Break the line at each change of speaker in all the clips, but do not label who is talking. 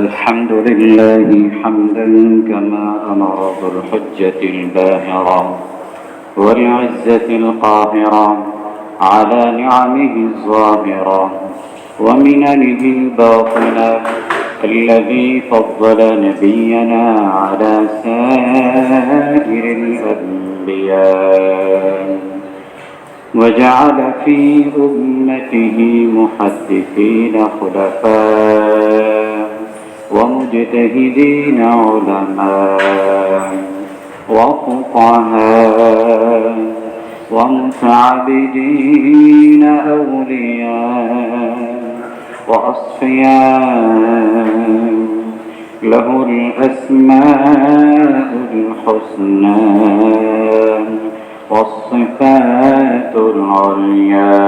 الحمد لله حمدا كما أمر بالحجة الباهرة والعزة القاهرة على نعمه الظاهرة ومننه الباطنة الذي فضل نبينا على سائر الأنبياء وجعل في أمته محدثين خلفاء ومجتهدين علماء وفقهاء ومتعبدين أولياء وأصفياء له الأسماء الحسنى والصفات العليا.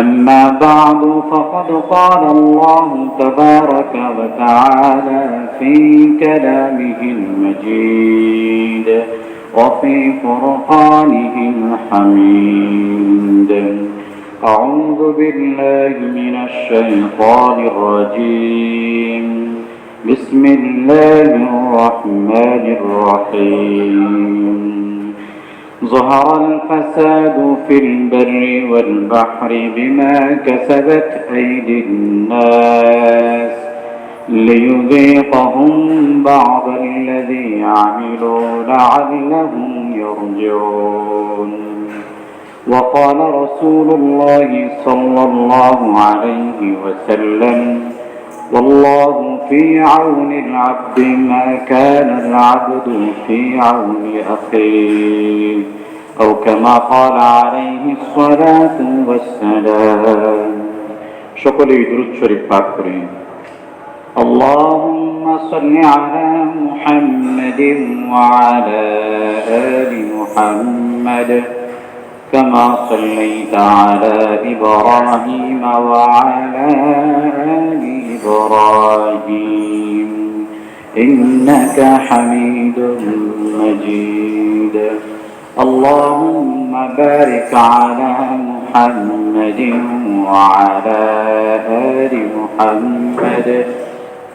أما بعد فقد قال الله تبارك وتعالى في كلامه المجيد وفي فرقانه الحميد: أعوذ بالله من الشيطان الرجيم. بسم الله الرحمن الرحيم. ظهر الفساد في البر والبحر بما كسبت أيدي الناس ليذيقهم بعض الذي عملوا لعلهم يرجعون. وقال رسول الله صلى الله عليه وسلم: والله في عون العبد ما كان العبد في عون أخيه، أو كما قال عليه الصلاة والسلام. সকলেই দুরূদ শরীফ পাঠ করি। اللهم صل على محمد وعلى آل محمد كما صليت على إبراهيم وعلى آل إبراهيم إنك حميد مجيد. اللهم بارك على محمد وعلى آل محمد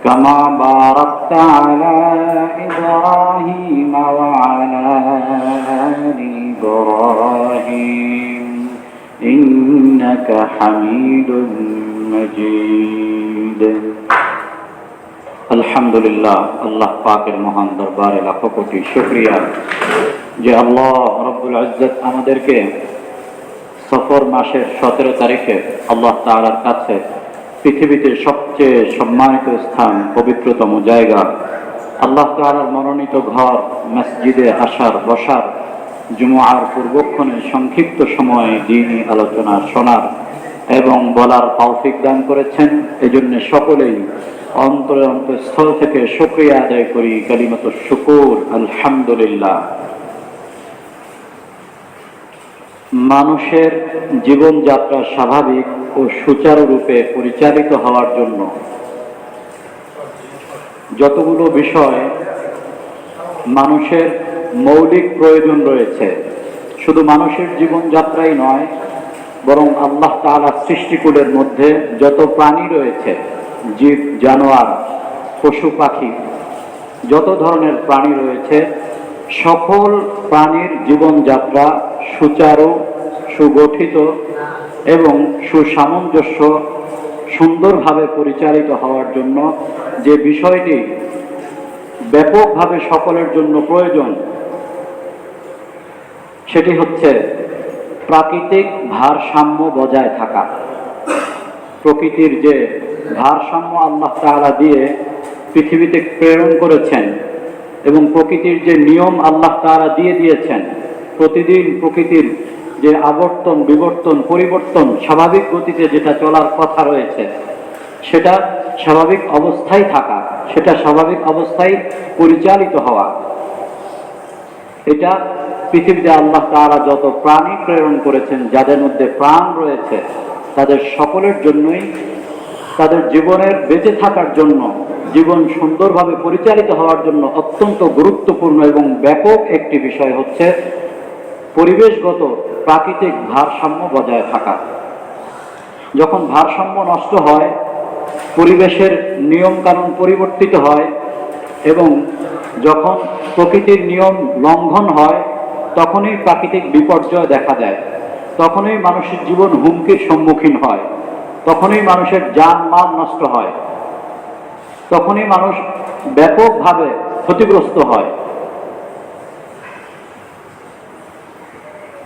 كما باركت على إبراهيم وعلى آل إبراهيم إنك حميد مجيد. আলহামদুলিল্লাহ, আল্লাহ পাকের মহান দরবারে লাখো কোটি শুকরিয়া যে আল্লাহ রব্বুল ইজ্জত আমাদেরকে সফর মাসের 17 তারিখে আল্লাহ তাআলার কাছে পৃথিবীতে সবচেয়ে সম্মানিত স্থান, পবিত্রতম জায়গা, আল্লাহ তাআলার মনোনীত ঘর মসজিদে আসার, বসার, জুমআর পূর্বক্ষণে সংক্ষিপ্ত সময়ে দ্বীনি আলোচনা শোনার এবং বলার তৌফিক দান করেছেন। এজন্য সকলেই অন্তরে অন্তঃস্থল থেকে শুকরিয়া আদায় করি। কালিমাতু শুকুর, আলহামদুলিল্লাহ। মানুষের জীবনযাত্রা স্বাভাবিক ও সুচারুরূপে পরিচালিত হওয়ার জন্য যতগুলো বিষয় মানুষের মৌলিক প্রয়োজন রয়েছে, শুধু মানুষের জীবনযাত্রাই নয়, বরং আল্লাহ তাআলা সৃষ্টিকুলের মধ্যে যত প্রাণী রয়েছে, জীব জানোয়ার, পশু পাখি, যত ধরনের প্রাণী রয়েছে, সকল প্রাণীর জীবনযাত্রা সুচারু, সুগঠিত এবং সুসামঞ্জস্য সুন্দরভাবে পরিচালিত হওয়ার জন্য যে বিষয়টি ব্যাপকভাবে সকলের জন্য প্রয়োজন, সেটি হচ্ছে প্রাকৃতিক ভারসাম্য বজায় থাকা। প্রকৃতির যে ভারসাম্য আল্লাহ তাআলা দিয়ে পৃথিবীতে প্রেরণ করেছেন এবং প্রকৃতির যে নিয়ম আল্লাহ তাআলা দিয়ে দিয়েছেন, প্রতিদিন প্রকৃতির যে আবর্তন, বিবর্তন, পরিবর্তন, স্বাভাবিক গতিতে যেটা চলার কথা রয়েছে, সেটা স্বাভাবিক অবস্থায় থাকা, সেটা স্বাভাবিক অবস্থায় পরিচালিত হওয়া, এটা পৃথিবীতে আল্লাহ তাআলা যত প্রাণী প্রেরণ করেছেন, যাদের মধ্যে প্রাণ রয়েছে, তাদের সকলের জন্যই, তাদের জীবনের বেঁচে থাকার জন্য, জীবন সুন্দরভাবে পরিচালিত হওয়ার জন্য অত্যন্ত গুরুত্বপূর্ণ এবং ব্যাপক একটি বিষয় হচ্ছে পরিবেশগত প্রাকৃতিক ভারসাম্য বজায় থাকা। যখন ভারসাম্য নষ্ট হয় পরিবেশের নিয়ম কানুন পরিবর্তিত হয় এবং যখন প্রকৃতির নিয়ম লঙ্ঘন হয় তখনই প্রাকৃতিক বিপর্যয় দেখা দেয়, তখনই মানুষের জীবন হুমকির সম্মুখীন হয়, তখনই মানুষের জানমাল নষ্ট হয়, তখনই মানুষ ব্যাপকভাবে ক্ষতিগ্রস্ত হয়।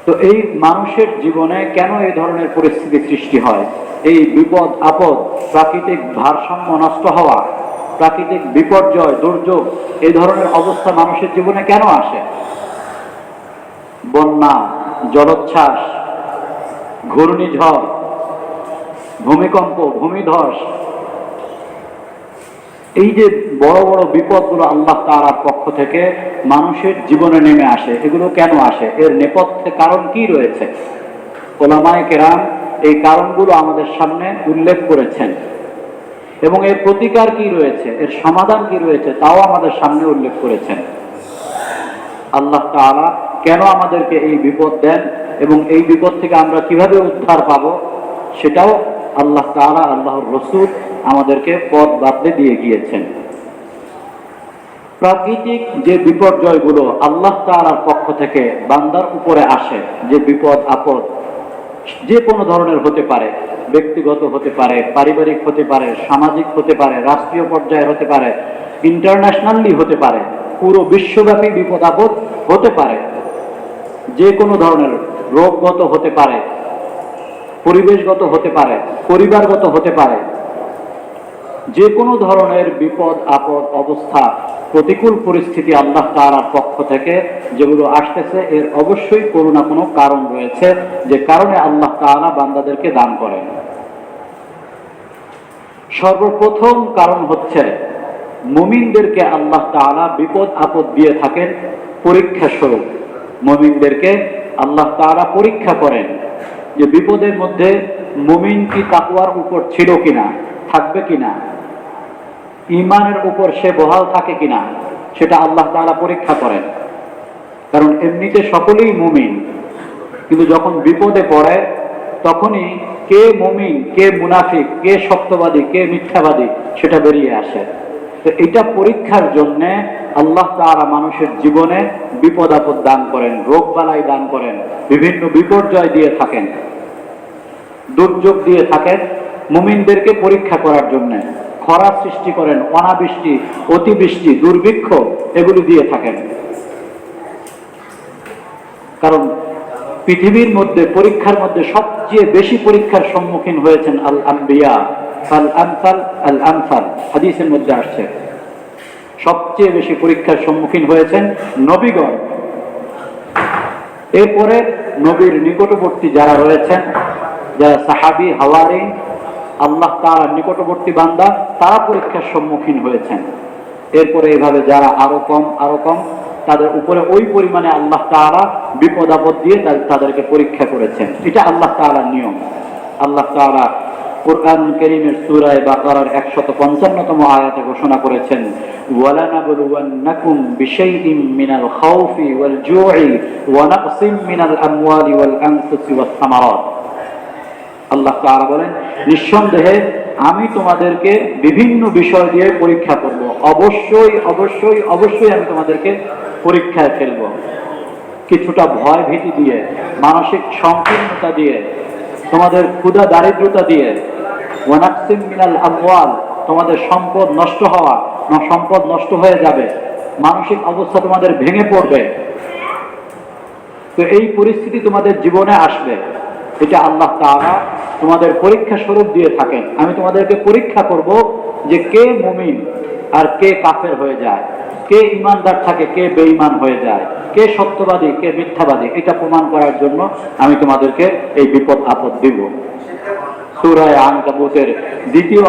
তো এই মানুষের জীবনে কেন এই ধরনের পরিস্থিতি সৃষ্টি হয়? এই বিপদ আপদ, প্রাকৃতিক ভারসাম্য নষ্ট হওয়া, প্রাকৃতিক বিপর্যয়, দুর্যোগ, এই ধরনের অবস্থা মানুষের জীবনে কেন আসে? বন্যা, জলোচ্ছ্বাস, ঘূর্ণিঝড়, ভূমিকম্প, ভূমিধস, এই যে বড় বড় বিপদগুলো আল্লাহ তাআলার পক্ষ থেকে মানুষের জীবনে নেমে আসে, এগুলো কেন আসে? এর নেপথ্যে কারণ কি রয়েছে? ওলামায়ে কেরাম এই কারণগুলো আমাদের সামনে উল্লেখ করেছেন এবং এর প্রতিকার কি রয়েছে, এর সমাধান কি রয়েছে, তাও আমাদের সামনে উল্লেখ করেছেন। আল্লাহ তাআলা কেন আমাদেরকে এই বিপদ দেন এবং এই বিপদ থেকে আমরা কিভাবে উদ্ধার পাব, সেটাও আল্লাহ তাআলা, আল্লাহর রাসূল আমাদেরকে পথ বাতলে দিয়ে গিয়েছেন। প্রাকৃতিক যে বিপর্যয়গুলো আল্লাহ তাআলার পক্ষ থেকে বান্দার উপরে আসে, যে বিপদ আপদ যে কোনো ধরনের হতে পারে, ব্যক্তিগত হতে পারে, পারিবারিক হতে পারে, সামাজিক হতে পারে, রাষ্ট্রীয় পর্যায়ে হতে পারে, ইন্টারন্যাশনালি হতে পারে, পুরো বিশ্বব্যাপী বিপদ আপদ হতে পারে, যে কোনো ধরনের রোগগত হতে পারে, পরিবেশগত হতে পারে, পরিবারগত হতে পারে, যে কোনো ধরনের বিপদ আপদ অবস্থা, প্রতিকূল পরিস্থিতি আল্লাহ তাআলার পক্ষ থেকে যেগুলো আসতেছে, এর অবশ্যই কোনো না কোনো কারণ রয়েছে, যে কারণে আল্লাহ তাআলা বান্দাদেরকে দান করেন। সর্বপ্রথম কারণ হচ্ছে মুমিনদেরকে আল্লাহ তাআলা বিপদ আপদ দিয়ে থাকেন পরীক্ষা স্বরূপ। মুমিনদেরকে আল্লাহ তাআলা পরীক্ষা করেন যে বিপদের মধ্যে মুমিন কি তাকওয়ার উপর ছিল কিনা, থাকবে কিনা, ঈমানের উপর সে বহাল থাকে কিনা, সেটা আল্লাহ তাআলা পরীক্ষা করেন। কারণ এমনিতে সকলেই মুমিন, কিন্তু যখন বিপদে পড়ে তখনই কে মুমিন, কে মুনাফিক, কে সত্যবাদী, কে মিথ্যাবাদী, সেটা বেরিয়ে আসে। তো এটা পরীক্ষার জন্য আল্লাহ তাআলা মানুষের জীবনে বিপদ আপদ দান করেন, রোগ বালাই দান করেন, বিভিন্ন বিপর্যয় দিয়ে থাকেন, দুর্যোগ দিয়ে থাকেন মুমিনদেরকে পরীক্ষা করার জন্য। খরা সৃষ্টি করেন, অনাবৃষ্টি, অতিবৃষ্টি, দুর্ভিক্ষ, এগুলি দিয়ে থাকেন। কারণ পৃথিবীর মধ্যে পরীক্ষার মধ্যে সবচেয়ে বেশি পরীক্ষার সম্মুখীন হয়েছেন আল আম্বিয়া ফাল আমসাল আল আমসাল, হাদিসের মধ্যে আসছে সবচেয়ে বেশি পরীক্ষার সম্মুখীন হয়েছেন নবীগণ। এরপরে নবীর নিকটবর্তী যারা রয়েছেন, যারা সাহাবী, হাওয়ারি, আল্লাহ তাআলার নিকটবর্তী বান্দা, তারা পরীক্ষার সম্মুখীন হয়েছেন। এরপরে এইভাবে যারা আরো কম তাদের উপরে ওই পরিমাণে আল্লাহ তাআলা বিপদ আপদ দিয়ে তাদেরকে পরীক্ষা করেছেন। এটা আল্লাহ তাআলার নিয়ম। আল্লাহ তাআলা কুরআন কারীমের সূরা বাকারার 155তম আয়াতে ঘোষণা করেছেন, ওয়ালানাবলুওয়ান্নাকুম বিশাইইম মিনাল খাউফি ওয়াল জু'i ওয়া নাকসিম মিনাল আমওয়ালি ওয়াল আনফুসি ওয়াস সামারাত। আল্লাহ তাআলা বলেন, নিঃসন্দেহে আমি তোমাদেরকে বিভিন্ন বিষয় দিয়ে পরীক্ষা করব। অবশ্যই অবশ্যই অবশ্যই আমি তোমাদেরকে পরীক্ষায় ফেলব। কিছুটা ভয় ভীতি দিয়ে, মানসিক সংকীর্ণতা দিয়ে, তোমাদের ক্ষুধা দারিদ্রতা দিয়ে, ওয়া নাকসিম মিনাল আমওয়াল, তোমাদের সম্পদ নষ্ট হওয়া, সম্পদ নষ্ট হয়ে যাবে, মানসিক অবস্থা তোমাদের ভেঙে পড়বে। তো এই পরিস্থিতি তোমাদের জীবনে আসবে, এটা আল্লাহ তাআলা তোমাদের পরীক্ষা স্বরূপ দিয়ে থাকেন। আমি তোমাদেরকে পরীক্ষা করব যে কে মুমিন আর কে কাফের হয়ে যায়, কে ঈমানদার থাকে, কে বেঈমান হয়ে যায়, কে সত্যবাদী, কে মিথ্যাবাদী, এটা প্রমাণ করার জন্য আমি তোমাদেরকে এই বিপদ আপদ দিব। সূরা আনকাবুতের তৃতীয়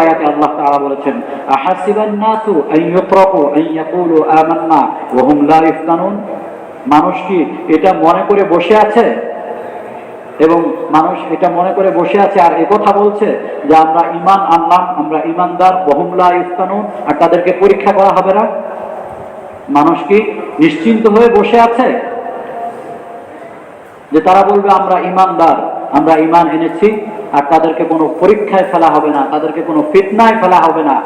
আয়াতে আল্লাহ তাআলা বলেছেন, আহাসিবান নাসু আন ইউতরাকু আন ইয়াকুলু আমান্না ওয়া হুম লা ইফতানুন। মানুষ কি এটা মনে করে বসে আছে, এবং মানুষ এটা মনে করে বসে আছে আর একথা বলছে যে আমরা ঈমান আনলাম, আমরা ঈমানদার, ওয়া হুম লা ইফতানুন, আর তাদেরকে পরীক্ষা করা হবে না? মানুষ কি নিশ্চিন্ত হয়ে বসে আছে যে তারা বলবে আমরা ঈমানদার, আমরা ঈমান এনেছি, আর তাদেরকে কোনো পরীক্ষায় ফেলা হবে না, তাদেরকে কোনো ফিতনায় ফেলা হবে না,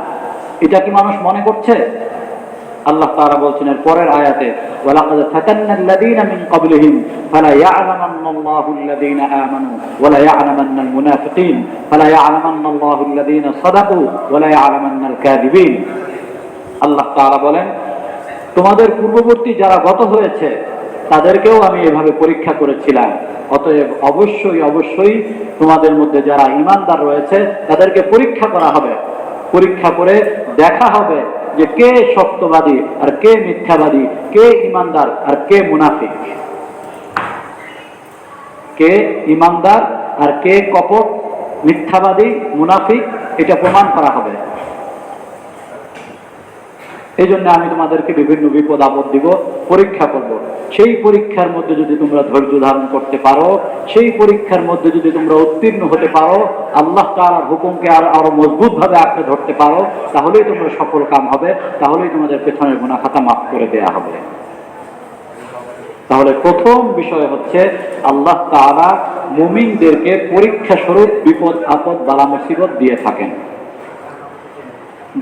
এটা কি মানুষ মনে করছে? আল্লাহ তাআলা বলছেন এর পরের আয়াতে, ওয়ালাকাদ ফাতান্নাল্লাযীনা মিন ক্বাবলিহিম ফালা ইয়া'লামান্নাল্লাহুল্লাযীনা আমানু ওয়ালা ইয়া'লামান্নাল মুনাফিকিন ফালা ইয়া'লামান্নাল্লাহুল্লাযীনা সাদাকু ওয়ালা ইয়া'লামান্নাল কাযিবিন। আল্লাহ তাআলা বলেন, তোমাদের পূর্ববর্তী যারা গত হয়েছে তাদেরকেও আমি এভাবে পরীক্ষা করেছিলাম, অতএব অবশ্যই অবশ্যই তোমাদের মধ্যে যারা ঈমানদার রয়েছে তাদেরকে পরীক্ষা করা হবে। পরীক্ষা করে দেখা হবে যে কে সত্যবাদী আর কে মিথ্যাবাদী, কে ঈমানদার আর কে মুনাফিক, কে ঈমানদার আর কে কপট, মিথ্যাবাদী, মুনাফিক, এটা প্রমাণ করা হবে। এই জন্য আমি তোমাদেরকে বিভিন্ন বিপদ আপদ দিব, পরীক্ষা করব। সেই পরীক্ষার মধ্যে যদি তোমরা ধৈর্য ধারণ করতে পারো, সেই পরীক্ষার মধ্যে যদি তোমরা উত্তীর্ণ হতে পারো, আল্লাহ তাআলার হুকুমকে আরো মজবুত ভাবে আঁকড়ে ধরতে পারো, তাহলেই তোমরা সফল কাম হবে, তাহলেই তোমাদের পেছনের গুনাহ খাতা মাফ করে দেয়া হবে। তাহলে প্রথম বিষয় হচ্ছে আল্লাহ তাআলা মুমিনদেরকে পরীক্ষা স্বরূপ বিপদ আপদ বালা মুসিবত দিয়ে থাকেন।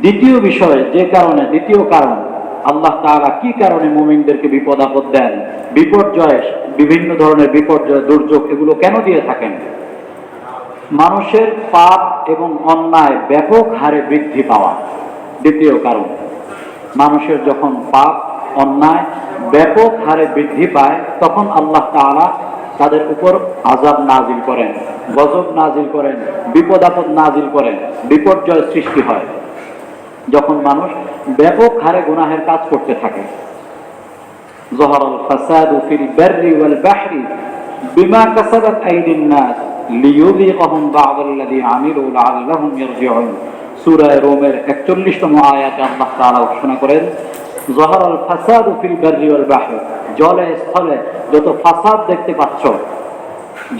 দ্বিতীয় বিষয়, যে কারণে, দ্বিতীয় কারণ, আল্লাহ তাআলা কি কারণে মুমিনদেরকে বিপদ আপদ দেন, বিপর্যয়, বিভিন্ন ধরনের বিপর্যয়, দুর্যোগ, এগুলো কেন দিয়ে থাকেন? মানুষের পাপ এবং অন্যায় ব্যাপক হারে বৃদ্ধি পাওয়া দ্বিতীয় কারণ। মানুষের যখন পাপ অন্যায় ব্যাপক হারে বৃদ্ধি পায়, তখন আল্লাহ তাআলা তাদের উপর আযাব নাজিল করেন, গজব নাজিল করেন, বিপদ আপদ নাজিল করেন, বিপর্যয় সৃষ্টি হয় যখন মানুষ ব্যাপক হারে গুনাহের কাজ করতে থাকে। যহারাল ফাসাদু ফিল বাররি ওয়াল বাহরি বিমা কাসাবাত আইদিন নাস লিয়ুযিকাহুম বা'দাল্লাযী আমিলু লাআল্লাহুম ইয়ারজিউন। সূরা রোমের 41তম আয়াতে আল্লাহ তাআলা ঘোষণা করেন, যহারাল ফাসাদু ফিল বাররি ওয়াল বাহরি, জলে স্থলে যত ফাসাদ দেখতে পাচ্ছ,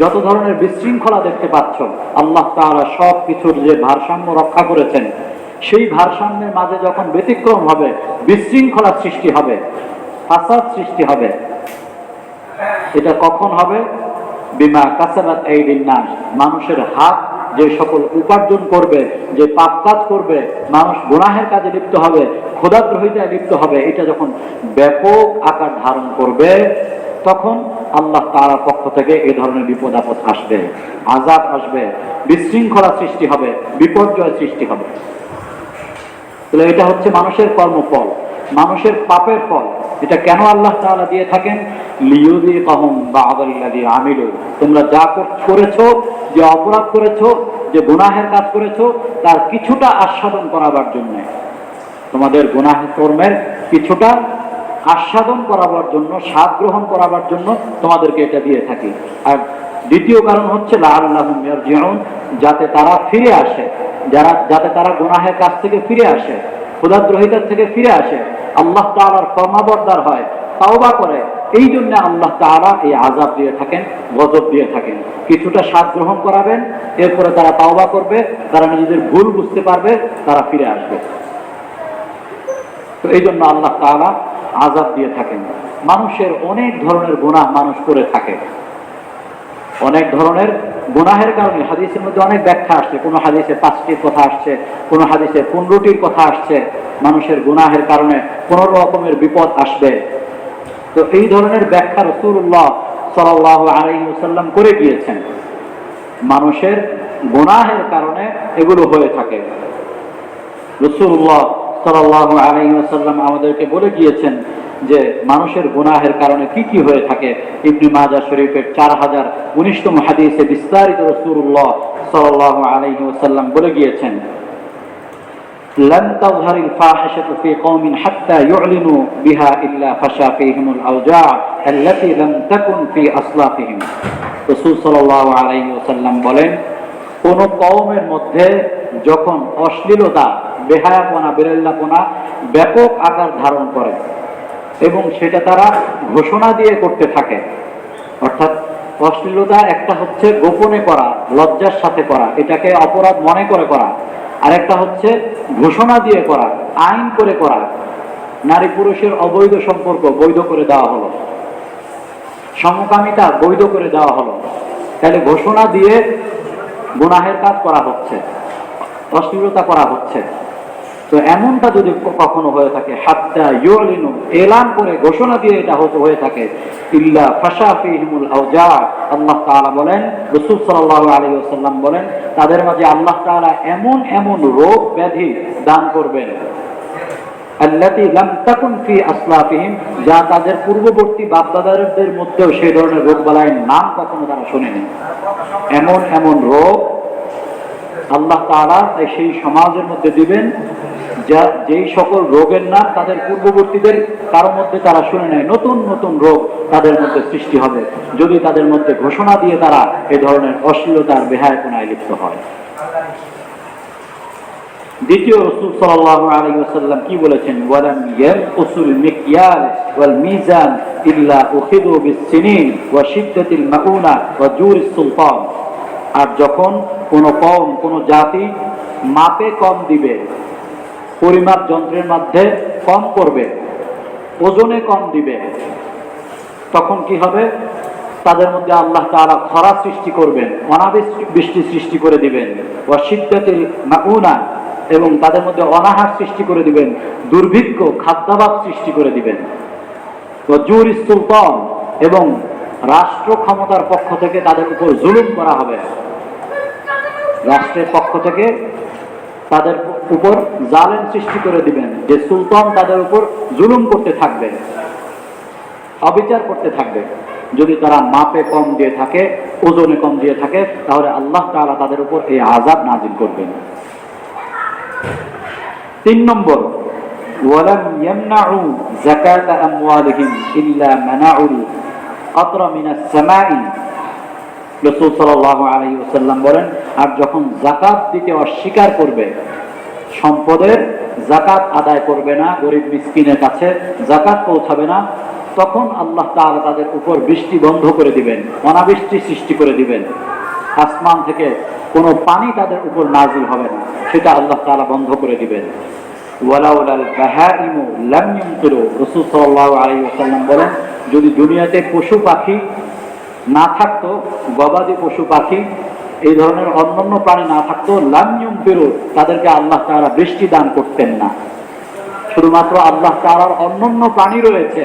যত ধরনের বিশৃঙ্খলা দেখতে পাচ্ছ, আল্লাহ তাআলা সব কিছুর যে ভারসাম্য রক্ষা করেছেন, সেই ভারসাম্যের মাঝে যখন ব্যতিক্রম হবে, বিশৃঙ্খলা সৃষ্টি হবে, ফাসাদ সৃষ্টি হবে, এটা কখন হবে? বিমা কাসাবাত আইদিন নাস, মানুষের হাত যে সকল উপার্জন করবে, যে পাপ কাজ করবে, মানুষ গুনাহের কাজে লিপ্ত হবে, খোদাদ্রোহিতায় লিপ্ত হবে, এটা যখন ব্যাপক আকার ধারণ করবে, তখন আল্লাহ তাআলার পক্ষ থেকে এই ধরনের বিপদ আপদ আসবে, আযাব আসবে, বিশৃঙ্খলা সৃষ্টি হবে, বিপর্যয় সৃষ্টি হবে। তাহলে এটা হচ্ছে মানুষের কর্মফল, মানুষের পাপের ফল। এটা কেন আল্লাহ তাআলা দিয়ে থাকেন? লিয়ুযিকাহুম বা'দাল্লাযী আমিলু, তোমরা যা করেছো, যে অপরাধ করেছো, যে গুনাহের কাজ করেছো, তার কিছুটা আস্বাদন করাবার জন্য, তোমাদের গুনাহ কর্মের কিছুটা আস্বাদন করাবার জন্য, স্বাদ গ্রহণ করাবার জন্য তোমাদেরকে এটা দিয়ে থাকি। আর দ্বিতীয় কারণ হচ্ছে লাআল্লাহুম ইয়ারজিউন, যাতে তারা ফিরে আসে, যাতে তারা গুনাহের কাছ থেকে ফিরে আসে, খোদাদ্রোহিতার থেকে ফিরে আসে, আল্লাহ তাআলার ফরমাবরদার হয়, তাওবা করে। এই জন্য আল্লাহ তাআলা এই আযাব দিয়ে থাকেন, গজব দিয়ে থাকেন। কিছুটা স্বাদ গ্রহণ করাবেন, এরপরে তারা তাওবা করবে, তারা নিজেদের ভুল বুঝতে পারবে, তারা ফিরে আসবে। তো এই জন্য আল্লাহ তাআলা আযাব দিয়ে থাকেন। মানুষের অনেক ধরনের গুনাহ মানুষ করে থাকে, অনেক ধরনের গুনাহের কারণে হাদিসের মধ্যে অনেক ব্যাখ্যা আসছে। কোন হাদিসে 5টির কথা আসছে, কোন হাদিসে 15টির কথা আসছে। মানুষের গুনাহের কারণে 15 রকমের বিপদ আসবে। তো এই ধরনের ব্যাখ্যা রাসূলুল্লাহ সাল্লাল্লাহু আলাইহি ওয়াসাল্লাম করে গিয়েছেন। মানুষের গুনাহের কারণে এগুলো হয়ে থাকে। রাসূলুল্লাহ সাল্লাল্লাহু আলাইহি ওয়াসাল্লাম আমাদেরকে বলে গিয়েছেন যে মানুষের গুনাহের কারণে কি কি হয়ে থাকে। ইবনে মাজাহ শরীফের 4019তম হাদিসে বিস্তারিত রাসূলুল্লাহ সাল্লাল্লাহু আলাইহি ওয়াসাল্লাম বলে গিয়েছেন, লান তাযহারিল ফাহিশাতু ফি কওমিন হাত্তা ইউ'লিনু বিহা ইল্লা ফাশা ফীহিমুল আওজা' আল্লাতী লাম তাকুন ফি আসলাফিহিম। রাসূল সাল্লাল্লাহু আলাইহি ওয়াসাল্লাম বলেন, কোন কওমের মধ্যে যখন অশ্লীলতা, বেহায়াপনা, বেরেল্লাপনা ব্যাপক আকার ধারণ করে এবং সেটা তারা ঘোষণা দিয়ে করতে থাকে, অর্থাৎ অশ্লীলতা একটা হচ্ছে গোপনে করা, লজ্জার সাথে করা, এটাকে অপরাধ মনে করে করা, আর একটা হচ্ছে ঘোষণা দিয়ে করা, আইন করে করা। নারী পুরুষের অবৈধ সম্পর্ক বৈধ করে দেওয়া হলো, সমকামিতা বৈধ করে দেওয়া হলো। তাহলে ঘোষণা দিয়ে গুনাহের কাজ করা হচ্ছে, অশ্লীলতা করা হচ্ছে। তো এমনটা যদি কখনো হয়ে থাকে, হাত্তা ইউলিনু, এলান করে ঘোষণা দিয়ে এটা হয়ে থাকে, ইল্লা ফাশা ফীহিমুল আওজা, আল্লাহ তাআলা বলেন, রাসূল সাল্লাল্লাহু আলাইহি ওয়াসাল্লাম বলেন, তাদের মাঝে আল্লাহ তাআলা এমন এমন রোগ ব্যাধি দান করবেন, আল্লাতী লাম তাকুন ফি আসলাফিহিম, যা তাদের পূর্ববর্তী বাপ-দাদাদের মধ্যেও সেই ধরনের রোগ বালাইয়ের নাম কখনো তারা শোনেনি। এমন এমন রোগ আল্লাহ তাআলা সেই সমাজের মধ্যে দিবেন, যা যেই সকল রোগের নাম তাদের পূর্ববর্তীদের কারোর মধ্যে তারা শুনে নেয়। নতুন নতুন রোগ তাদের মধ্যে সৃষ্টি হবে যদি তাদের মধ্যে ঘোষণা দিয়ে তারা এ ধরনের অশ্লীলতার বেহায়াপনায় লিপ্ত হয়। দ্বিতীয়, রাসূল সাল্লাল্লাহু আলাইহি ওয়াসাল্লাম কি বলেছেন, ওয়ালাম ইয়ানকুসুল মিকয়াল ওয়াল মিজান ইল্লা উখিযু বিস-সিনিন ওয়া শিদ্দাতিল মাউনা ওয়া জুরিস সুলতান। আর যখন কোন কওম, কোন জাতি মাপে কম দিবে, পরিমাপ যন্ত্রের মধ্যে কম করবে, ওজনে কম দিবে, তখন কি হবে? তাদের মধ্যে আল্লাহ তাআলা খরা সৃষ্টি করবেন, অনাবৃষ্টি সৃষ্টি করে দিবেন, ওয়া শিদ্দাতিল মাউনা, এবং তাদের মধ্যে অনাহার সৃষ্টি করে দিবেন, দুর্ভিক্ষ, খাদ্যাভাব সৃষ্টি করে দিবেন, ওয়া জুরিস সুলতান, এবং রাষ্ট্র ক্ষমতার পক্ষ থেকে তাদের উপর জুলুম করা হবে। রাষ্ট্রের পক্ষ থেকে তাদের উপর জালেম সৃষ্টি করে দিবেন, যে সুলতান তাদের উপর জুলুম করতে থাকবে, অবিচার করতে থাকবে। যদি তারা মাপে কম দিয়ে থাকে, ওজনে কম দিয়ে থাকে, তাহলে আল্লাহ তাআলা তাদের উপর এই আযাব নাযিল করবেন। 3 নম্বর, ওয়ালাম ইয়ামনাউ যাকাত আমওয়ালিহিম ইল্লা মানাউল আতরা মিনাস সামাই। রাসূল সাল্লাল্লাহু আলাইহি ওয়াসাল্লাম বলেন, আর যখন যাকাত দিতে অস্বীকার করবে, সম্পদের যাকাত আদায় করবে না, গরিব মিসকিনের কাছে যাকাত পৌঁছাবে না, তখন আল্লাহ তাআলা তাদের উপর বৃষ্টি বন্ধ করে দিবেন, অনাবৃষ্টি সৃষ্টি করে দিবেন। আসমান থেকে কোনো পানি তাদের উপর নাজিল হবে না, সেটা আল্লাহ তাআলা বন্ধ করে দিবেন। ওয়ালাউলাল বাহাইমু লাম ইউমতিরু, রাসূল সাল্লাল্লাহু আলাইহি ওয়াসাল্লাম বলেন, যদি দুনিয়াতে পশু পাখি না থাকতো, গবাদি পশু পাখি, এই ধরনের অন্যান্য প্রাণী না থাকতো, লাম ইউমতিরু, তাদেরকে আল্লাহ তাআলা বৃষ্টি দান করতেন না। শুধুমাত্র আল্লাহ তাআলার অন্যান্য প্রাণী রয়েছে,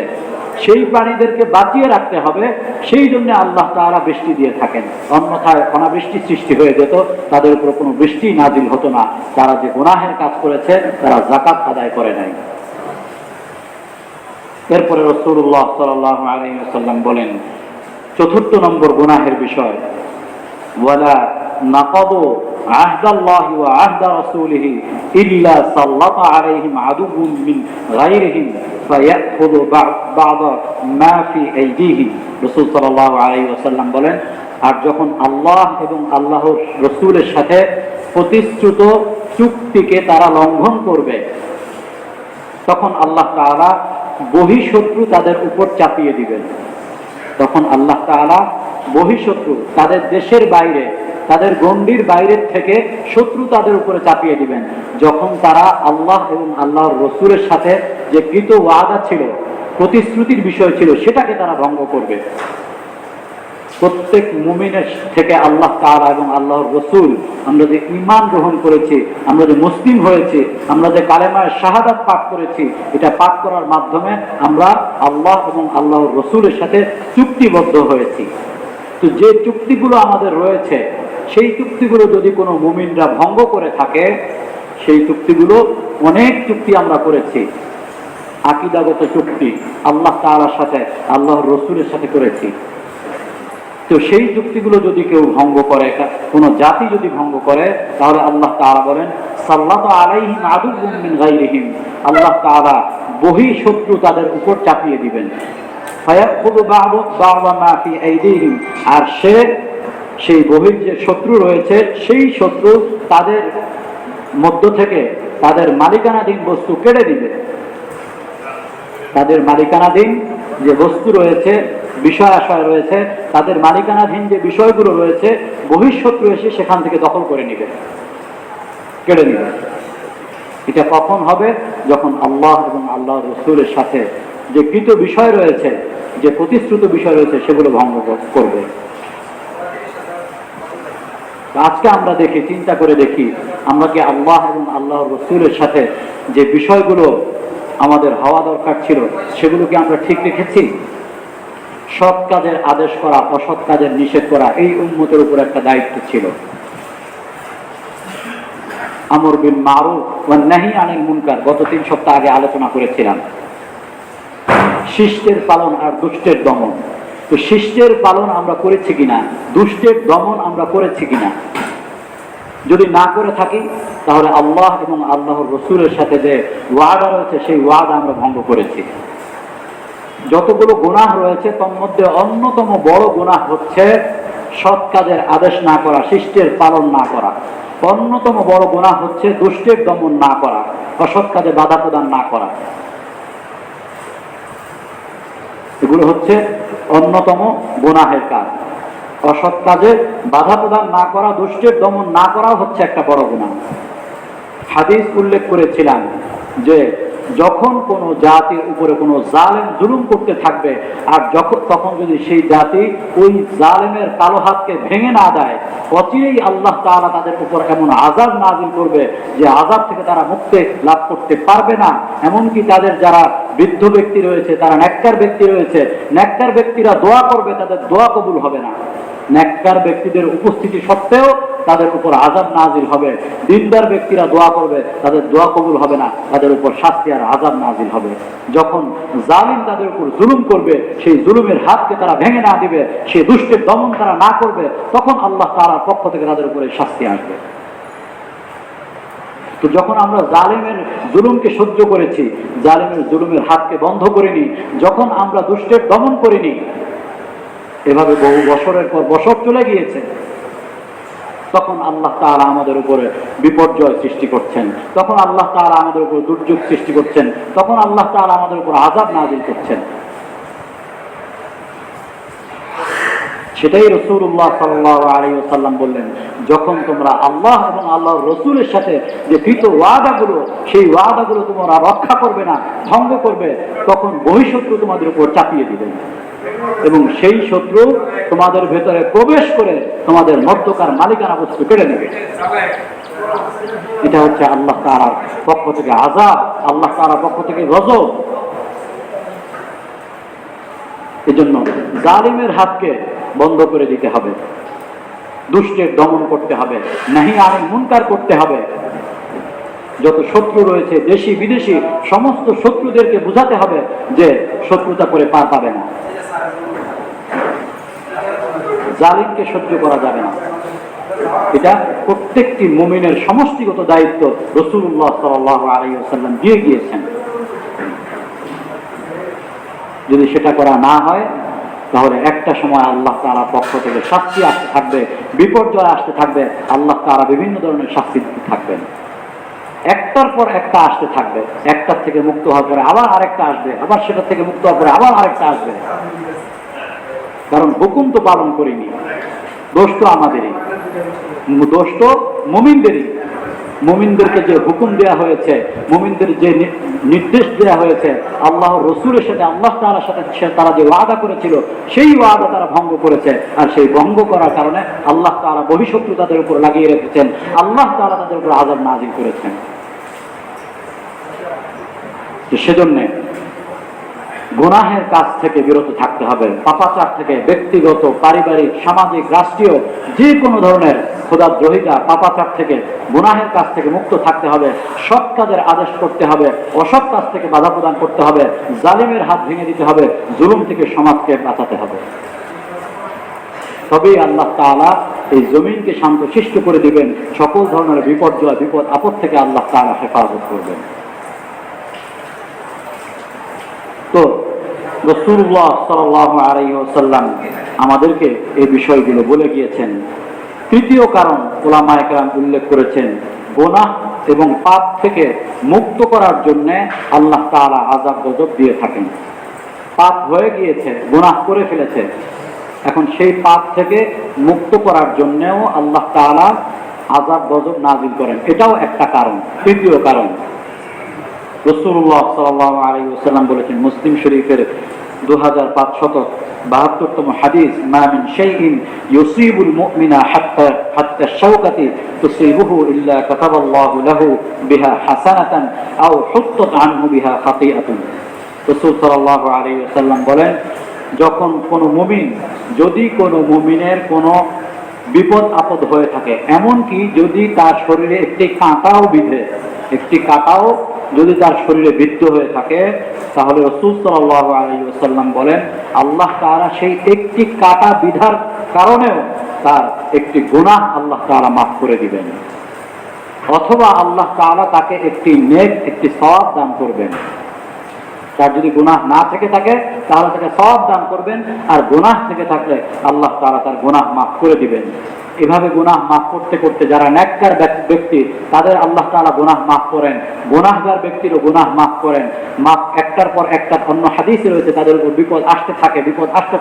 সেই প্রাণীদেরকে বাঁচিয়ে রাখতে হবে, সেই জন্য আল্লাহ তাআলা বৃষ্টি দিয়ে থাকেন। অন্যথায় অনাবৃষ্টি সৃষ্টি হয়ে যেত, তাদের উপর কোনো বৃষ্টি নাজিল হতো না। তারা যে গুনাহের কাজ করেছে, তারা যাকাত আদায় করে নাই। এরপরে রাসূলুল্লাহ সাল্লাল্লাহু আলাইহি ওয়াসাল্লাম বলেন, 4 নম্বর গুনাহের বিষয়, ওয়ালা নাকাদু আহদাল্লাহি ওয়া আহদা রাসূলিহি ইল্লা সাল্লাতা আলাইহিম আদুউম মিন গায়রিহিম ফায়াখুযু বা'দা মা ফি আইদিহি। রাসূল সাল্লাল্লাহু আলাইহি ওয়াসাল্লাম বলেন, আর যখন আল্লাহ এবং আল্লাহর রাসূলের সাথে প্রতিশ্রুত চুক্তিকে তারা লঙ্ঘন করবে, তখন আল্লাহ তাআলা বহিঃশত্রু তাদের উপর চাপিয়ে দিবেন। তখন আল্লাহ তাআলা বহিঃশত্রু, তাদের দেশের বাইরে, তাদের গণ্ডির বাইরের থেকে শত্রু তাদের উপরে চাপিয়ে দিবেন, যখন তারা আল্লাহ এবং আল্লাহর রাসূলের সাথে যে কৃত ওয়াদা ছিল, প্রতিশ্রুতির বিষয় ছিল, সেটাকে তারা ভঙ্গ করবে। প্রত্যেক মুমিনের থেকে আল্লাহ তাআলা এবং আল্লাহর রাসূল, আমরা যে ঈমান গ্রহণ করেছি, আমরা যে মুসলিম হয়েছি, আমরা যে কালেমায়ে শাহাদাত পাঠ করেছি, এটা পাঠ করার মাধ্যমে আমরা আল্লাহ এবং আল্লাহর রাসূলের সাথে চুক্তিবদ্ধ হয়েছি। তো যে চুক্তিগুলো আমাদের রয়েছে, সেই চুক্তিগুলো যদি কোনো মুমিনরা ভঙ্গ করে থাকে, সেই চুক্তিগুলো, অনেক চুক্তি আমরা করেছি, আকীদাগত চুক্তি আল্লাহ তাআলার সাথে, আল্লাহর রাসূলের সাথে করেছি। তো সেই চুক্তিগুলো যদি কেউ ভঙ্গ করে, কোনো জাতি যদি ভঙ্গ করে, তাহলে আল্লাহ তাআলা বলেন, সাল্লাতু আলাইহিম আদুউম মিন গায়রিহিম, আল্লাহ তাআলা বহিঃশত্রু তাদের উপর চাপিয়ে দিবেন। ফায়াখুযু বা'দা মা ফি আইদিহিম, আর সেই বহির যে শত্রু রয়েছে, সেই শত্রু তাদের মধ্য থেকে তাদের মালিকানাধীন বস্তু কেড়ে দিবে। তাদের মালিকানাধীন যে বস্তু রয়েছে, বিষয় আশয় রয়েছে, তাদের মালিকানাধীন যে বিষয়গুলো রয়েছে, বহিঃশত্রু এসে সেখান থেকে দখল করে নিবে, কেড়ে নিবে। এটা কখন হবে? যখন আল্লাহ এবং আল্লাহর রাসূলের সাথে যে কৃত বিষয় রয়েছে, যে প্রতিশ্রুত বিষয় রয়েছে, সেগুলো ভঙ্গ করবে। আজকে আমরা দেখি, চিন্তা করে দেখি, আমরা কি আল্লাহ এবং আল্লাহর রাসূলের সাথে যে বিষয়গুলো আমাদের হওয়া দরকার ছিল সেগুলো কি আমরা ঠিক রেখেছি? সৎ কাজের আদেশ করা, অসৎ কাজের নিষেধ করা এই উম্মতের উপর একটা দায়িত্ব ছিল। আমর বিল মারুফ ওয়ান নাহি আনিল মুনকার গত 3 সপ্তাহ আগে আলোচনা করেছিলাম। শিষ্টের পালন আর দুষ্টের দমন। তো শিষ্টের পালন আমরা করেছি কিনা, দুষ্টের দমন আমরা করেছি কিনা? যদি না করে থাকি তাহলে আল্লাহ এবং আল্লাহর রাসূলের সাথে যে ওয়াদা রয়েছে সেই ওয়াদা আমরা ভঙ্গ করেছি। যতগুলো গুনাহ রয়েছে তার মধ্যে অন্যতম বড় গুনাহ হচ্ছে সৎ কাজের আদেশ না করা, শিষ্টের পালন না করা। অন্যতম বড় গুনাহ হচ্ছে দুষ্টের দমন না করা, অসৎ কাজে বাধা প্রদান না করা। এগুলো হচ্ছে অন্যতম গুনাহের কাজ। অসৎ কাজে বাধা প্রদান না করা, দুষ্টের দমন না করাও হচ্ছে একটা বড় গুনাহ। হাদিস উল্লেখ করেছিলাম যে যখন কোনো জাতির উপরে কোনো জালেম জুলুম করতে থাকবে আর তখন যদি সেই জাতি ওই জালেমের কালো হাতকে ভেঙে না দেয়, অচিরেই আল্লাহ তাআলা তাদের উপর এমন আযাব নাযিল করবে যে আযাব থেকে তারা মুক্তি লাভ করতে পারবে না। এমনকি তাদের যারা বৃদ্ধ ব্যক্তি রয়েছে, তারা নেককার ব্যক্তি রয়েছে, নেককার ব্যক্তিরা দোয়া করবে, তাদের দোয়া কবুল হবে না। নেককার ব্যক্তিদের উপস্থিতি সত্ত্বেও তাদের উপর আযাব নাযিল হবে। দিনদার ব্যক্তিরা দোয়া করবে, তাদের দোয়া কবুল হবে না, তাদের উপর শাস্তি আর আযাব নাযিল হবে। যখন জালিম তাদের উপর জুলুম করবে, সেই জুলুমের হাতকে তারা ভেঙে না দিবে, সেই দুষ্টের দমন তারা না করবে, তখন আল্লাহ তাআলার পক্ষ থেকে তাদের উপরে শাস্তি আসবে। তো যখন আমরা জালিমের জুলুমকে সহ্য করেছি, জালিমের জুলুমের হাতকে বন্ধ করিনি, যখন আমরা দুষ্টের দমন করিনি, এভাবে বহু বছরের পর বছর চলে গিয়েছে, তখন আল্লাহ তাআলা আমাদের উপরে বিপর্যয় সৃষ্টি করছেন, তখন আল্লাহ তাআলা আমাদের উপর দুর্যোগ সৃষ্টি করছেন, তখন আল্লাহ তাআলা আমাদের উপর আযাব নাযিল করছেন। সেটাই রাসূলুল্লাহ সাল্লাল্লাহু আলাইহি ওয়াসাল্লাম বললেন, যখন তোমরা আল্লাহ এবং আল্লাহর রাসূলের সাথে যে কৃত ওয়াদাগুলো, সেই ওয়াদাগুলো তোমরা রক্ষা করবে না, ভঙ্গ করবে, তখন বহিঃশত্রু তোমাদের উপর চাপিয়ে দিবেন এবং সেই শত্রু তোমাদের ভেতরে প্রবেশ করে তোমাদের মধ্যকার মালিকানা বস্তু কেড়ে নেবে। এটা হচ্ছে আল্লাহ তাআলার পক্ষ থেকে আযাব, আল্লাহ তাআলার পক্ষ থেকে গজব। এজন্য জালিমের হাতকে বন্ধ করে দিতে হবে, দুষ্টের দমন করতে হবে, নাহি আনিল মুনকার করতে হবে। যত শত্রু রয়েছে দেশি বিদেশি সমস্ত শত্রুদেরকে বোঝাতে হবে যে শত্রুতা করে পার পাবে না, জালিমকে সহ্য করা যাবে না। এটা প্রত্যেকটি মুমিনের সমষ্টিগত দায়িত্ব রাসূলুল্লাহ সাল্লাল্লাহু আলাইহি ওয়াসাল্লাম দিয়ে গিয়েছেন। যদি সেটা করা না হয় তাহলে একটা সময় আল্লাহ তাআলার পক্ষ থেকে শাস্তি আসতে থাকবে, বিপর্যয় আসতে থাকবে, আল্লাহ তাআলা বিভিন্ন ধরনের শাস্তি দিতে থাকবেন। একটার পর একটা আসতে থাকবে, একটার থেকে মুক্ত হওয়ার পরে আবার আরেকটা আসবে, আবার সেটার থেকে মুক্ত হওয়ার পরে আবার আরেকটা আসবে। কারণ হুকুম তো পালন করিনি, দোষ তো আমাদেরই, দোষ তো মুমিনদেরই। মুমিনদেরকে যে হুকুম দেওয়া হয়েছে, মুমিনদের যে নির্দেশ দেওয়া হয়েছে, আল্লাহর রাসূলের সাথে আল্লাহ তাআলার সাথে তারা যে ওয়াদা করেছিল, সেই ওয়াদা তারা ভঙ্গ করেছে। আর সেই ভঙ্গ করার কারণে আল্লাহ তাআলা বহিঃশত্রু তাদের উপর লাগিয়ে রেখেছেন, আল্লাহ তাআলা তাদের উপর আযাব নাযিল করেছেন। সেজন্য গুনাহের কাজ থেকে বিরত থাকতে হবে, পাপাচার থেকে, ব্যক্তিগত, পারিবারিক, সামাজিক, রাষ্ট্রীয় যে কোনো ধরনের খোদাদ্রোহিতা, পাপাচার থেকে, গুনাহের কাজ থেকে মুক্ত থাকতে হবে। সৎ কাজের আদেশ করতে হবে, অসৎ কাজ থেকে বাধা প্রদান করতে হবে, জালিমের হাত ভেঙে দিতে হবে, জুলুম থেকে সমাজকে বাঁচাতে হবে। তবেই আল্লাহ তাআলা এই জমিনকে শান্তশিষ্ট করে দিবেন, সকল ধরনের বিপর্যয়, বিপদ আপদ থেকে আল্লাহ তাআলা হেফাজত করবেন। তো রাসূলুল্লাহ সাল্লাল্লাহু আলাইহি ওয়াসাল্লাম আমাদেরকে এই বিষয়গুলো বলে গিয়েছেন। তৃতীয় কারণ উলামায়ে কেরাম উল্লেখ করেছেন, গুনাহ এবং পাপ থেকে মুক্ত করার জন্য আল্লাহ তাআলা আযাব গজব দিয়ে থাকেন। পাপ হয়ে গিয়েছে, গুনাহ করে ফেলেছে, এখন সেই পাপ থেকে মুক্ত করার জন্যও আল্লাহ তাআলা আযাব গজব নাযিল করেন। এটাও একটা কারণ, তৃতীয় কারণ। রাসূলুল্লাহ সাল্লাল্লাহু আলাইহি ওয়াসাল্লাম বলেছেন, মুসলিম শরীফের 2572তম হাদিস, মা মিন শাইইন ইউসিবুল মুমিনা হাত্তা শাওকাতি তুসিবুহু ইল্লা কাতাবাল্লাহু লাহু বিহা হাসানাতান আও হুত্তাত আনহু বিহা খাতিআতুন। রাসূল সাল্লাল্লাহু আলাইহি ওয়াসাল্লাম বলেন, যখন কোনো মুমিন, যদি কোনো মুমিনের কোনো বিপদ আপদ হয়ে থাকে, এমনকি যদি তার শরীরে একটি কাঁটাও যদি তার শরীরে বিদ্ধ হয়ে থাকে, তাহলে রাসূল সাল্লাল্লাহু আলাইহি ওয়াসাল্লাম বলেন, আল্লাহ তাআলা সেই একটি কাঁটা বিধার কারণেও তার একটি গুনাহ আল্লাহ তাআলা মাফ করে দিবেন, অথবা আল্লাহ তাআলা তাকে একটি সওয়াব দান করবেন। তার যদি গুনাহ না থেকে থাকে তাহলে তাকে সওয়াব দান করবেন, আর গুনাহ থেকে থাকলে আল্লাহ তাআলা তার গুনাহ মাফ করে দিবেন। এভাবে গুনাহ মাফ করতে করতে যারা নেককার ব্যক্তি, তাদের আল্লাহ তাআলা গুনাহ মাফ করেন, গুনাহগার ব্যক্তিরও গুনাহ মাফ করেন। মাফ একটার পর একটা, অন্য হাদিসে রয়েছে, তাদের উপর বিপদ আসতে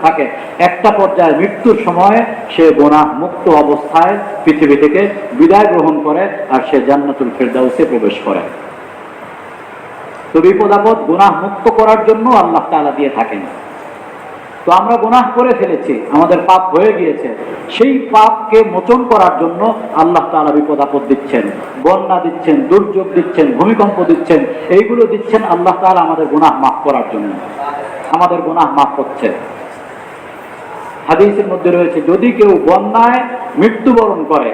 থাকে। একটা পর্যায়ে মৃত্যুর সময় সে গুনাহ মুক্ত অবস্থায় পৃথিবী থেকে বিদায় গ্রহণ করে, আর সে জান্নাতুল ফিরদাউসে প্রবেশ করে। তো বিপদ আপদ গুনাহ মুক্ত করার জন্য আল্লাহ তাআলা দিয়ে থাকেন। তো আমরা গুনাহ করে ফেলেছি, আমাদের পাপ হয়ে গিয়েছে, সেই পাপকে মোচন করার জন্য আল্লাহ তাআলা বিপদ আপদ দিচ্ছেন, বন্যা দিচ্ছেন, দুর্যোগ দিচ্ছেন, ভূমিকম্প দিচ্ছেন, এইগুলো দিচ্ছেন আল্লাহ তাআলা আমাদের গুনাহ মাফ করার জন্য। আমাদের গুনাহ মাফ হচ্ছে। হাদিসের মধ্যে রয়েছে, যদি কেউ বন্যায় মৃত্যুবরণ করে,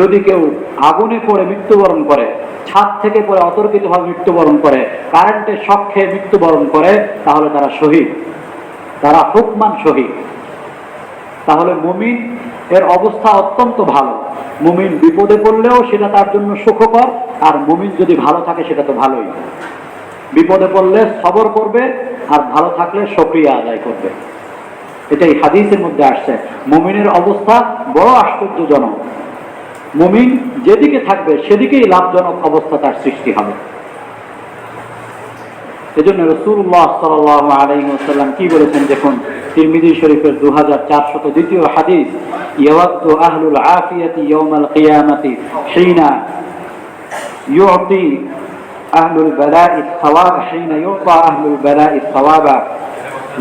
যদি কেউ আগুনে পড়ে মৃত্যুবরণ করে, ছাদ থেকে পড়ে অতর্কিতভাবে মৃত্যুবরণ করে, কারেন্টের শক খেয়ে মৃত্যুবরণ করে, তাহলে তারা শহীদ, তারা হুকমান শহীদ। তাহলে মুমিন এর অবস্থা অত্যন্ত ভালো। মুমিন বিপদে পড়লেও সেটা তার জন্য সুখকর, আর মুমিন যদি ভালো থাকে সেটা তো ভালোই। বিপদে পড়লে সবর করবে, আর ভালো থাকলে শুকরিয়া আদায় করবে। এটাই হাদিসের মধ্যে আসছে। মুমিনের অবস্থা বড় আশ্চর্যজনক। মুমিন যেদিকে থাকবে সেদিকেই লাভজনক অবস্থা তার সৃষ্টি হবে। এজন্য রাসূলুল্লাহ সাল্লাল্লাহু আলাইহি ওয়াসাল্লাম কি বলেছেন দেখুন, তিরমিজি শরীফের 2402 হাদিস, ইয়াওয়াদু আহলুল আফিয়াতি ইয়াওমাল কিয়ামাতি হিনা ইউতি আহলুল বালা'i সাওয়াব হিনা ইউতা আহলুল বালা'i সাওয়াবা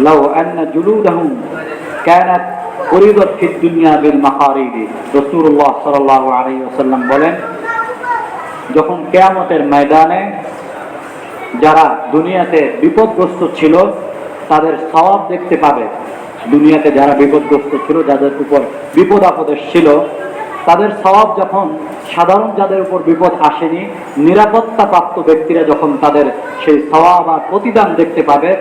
লাউ আন্না জুলুদাহুম কানাত উরিদাত ফিদ দুনিয়া বিল মাকারিদি। রাসূলুল্লাহ সাল্লাল্লাহু আলাইহি ওয়াসাল্লাম বলেন, যখন কিয়ামতের ময়দানে যারা দুনিয়াতে বিপদগ্রস্ত ছিল তাদের সওয়াব দেখতে পাবে। দুনিয়াতে যারা বিপদগ্রস্ত ছিল, যাদের উপর বিপদ আপদ ছিল, তাদের সওয়াব যখন সাধারণ যাদের উপর বিপদ আসেনি, নিরাপত্তা প্রাপ্ত ব্যক্তিরা যখন তাদের সেই সওয়াব আর প্রতিদান দেখতে পাবে,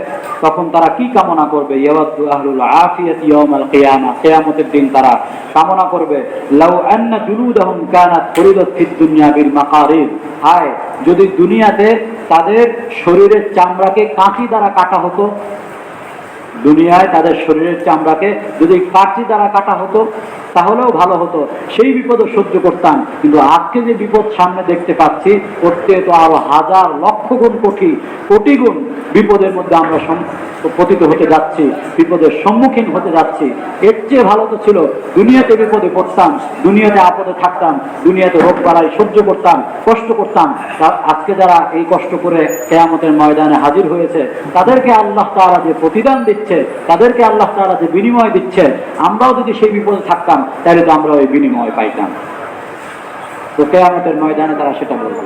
তখন তারা কি কামনা করবে? ইয়াওয়াদু আহলুল আফিয়াতি ইয়াওমাল কিয়ামা, কিয়ামতের দিন তারা কামনা করবে, লাউ আন্না জুলুদাহুম কানাত ফুরিদাত ফিদ দুনিয়া বিল মাকারিদ, হায় যদি দুনিয়াতে তাদের শরীরের চামড়াকে কাঁচি দ্বারা কাটা হতো, দুনিয়ায় তাদের শরীরের চামড়াকে যদি কাঁচি দ্বারা কাটা হতো তাহলেও ভালো হতো, সেই বিপদও সহ্য করতাম। কিন্তু আজকে যে বিপদ সামনে দেখতে পাচ্ছি, করতে তো আরো হাজার লক্ষ গুণ কোটি গুণ বিপদের মধ্যে আমরা পতিত হতে যাচ্ছি, বিপদের সম্মুখীন হতে যাচ্ছি। এর চেয়ে ভালো তো ছিল দুনিয়াতে বিপদে পড়তাম, দুনিয়াতে আপদে থাকতাম, দুনিয়াতে রোগ বালাই সহ্য করতাম, কষ্ট করতাম। আজকে যারা এই কষ্ট করে কিয়ামতের ময়দানে হাজির হয়েছে, তাদেরকে আল্লাহ তাআলা যে প্রতিদান দিচ্ছে, তাদেরকে আল্লাহ তাআলা যে বিনিময় দিচ্ছে, আমরাও যদি সেই বিপদে থাকতাম তাহলে তো আমরা ওই বিনিময় পাইতাম। তো কিয়ামতের ময়দানে তারা সেটা বলবে।